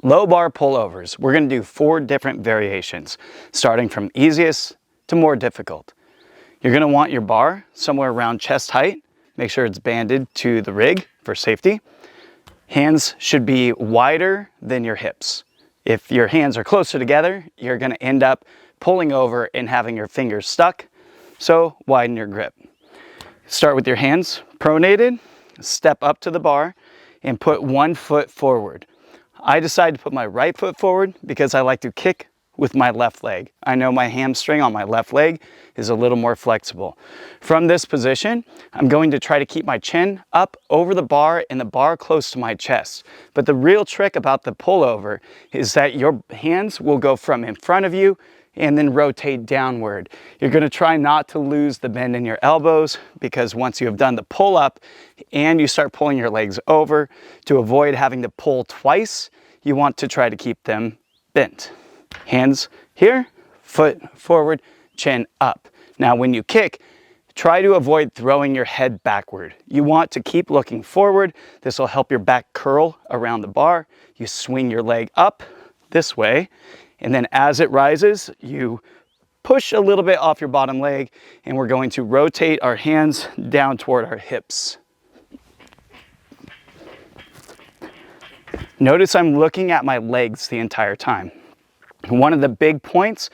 Low bar pullovers. We're going to do 4 different variations, starting from easiest to more difficult. You're going to want your bar somewhere around chest height. Make sure it's banded to the rig for safety. Hands should be wider than your hips. If your hands are closer together, you're going to end up pulling over and having your fingers stuck, so widen your grip. Start with your hands pronated, step up to the bar, and put 1 foot forward. I decided to put my right foot forward because I like to kick with my left leg. I know my hamstring on my left leg is a little more flexible. From this position, I'm going to try to keep my chin up over the bar and the bar close to my chest. But the real trick about the pullover is that your hands will go from in front of you and then rotate downward. You're gonna try not to lose the bend in your elbows, because once you have done the pull up and you start pulling your legs over, to avoid having to pull twice, you want to try to keep them bent. Hands here, foot forward, chin up. Now when you kick, try to avoid throwing your head backward. You want to keep looking forward. This will help your back curl around the bar. You swing your leg up this way, and then as it rises, you push a little bit off your bottom leg, and we're going to rotate our hands down toward our hips. Notice I'm looking at my legs the entire time. One of the big points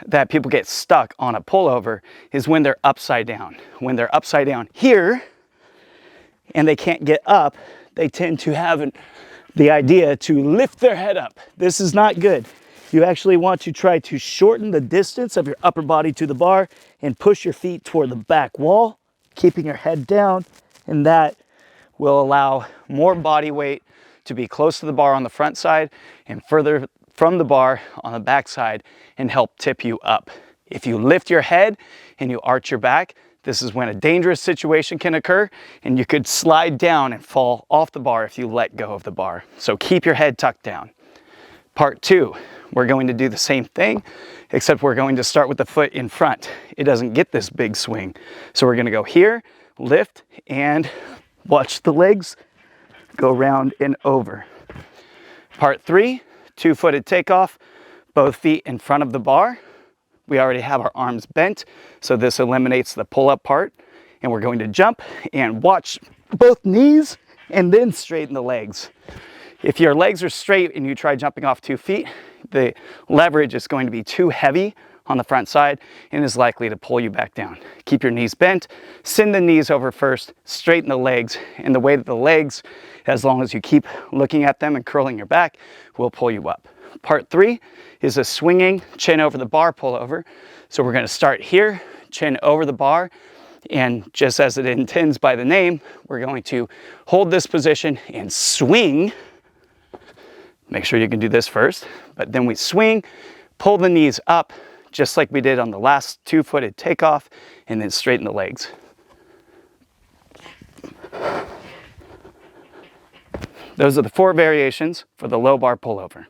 that people get stuck on a pullover is when they're upside down. When they're upside down here and they can't get up, they tend to have the idea to lift their head up. This is not good. You actually want to try to shorten the distance of your upper body to the bar and push your feet toward the back wall, keeping your head down, and that will allow more body weight to be close to the bar on the front side and further from the bar on the back side, and help tip you up. If you lift your head and you arch your back, this is when a dangerous situation can occur, and you could slide down and fall off the bar if you let go of the bar. So keep your head tucked down. Part 2, we're going to do the same thing, except we're going to start with the foot in front. It doesn't get this big swing. So we're going to go here, lift, and watch the legs go round and over. Part 3, 2-footed takeoff, both feet in front of the bar. We already have our arms bent, so this eliminates the pull-up part. And we're going to jump and watch both knees and then straighten the legs. If your legs are straight and you try jumping off 2 feet, the leverage is going to be too heavy on the front side and is likely to pull you back down. Keep your knees bent, send the knees over first, straighten the legs, and the way that the legs, as long as you keep looking at them and curling your back, will pull you up. Part 3 is a swinging chin over the bar pullover. So we're going to start here, chin over the bar, and just as it intends by the name, we're going to hold this position and swing. Make sure you can do this first, but then we swing, pull the knees up, just like we did on the last 2-footed takeoff, and then straighten the legs. Those are the 4 variations for the low bar pullover.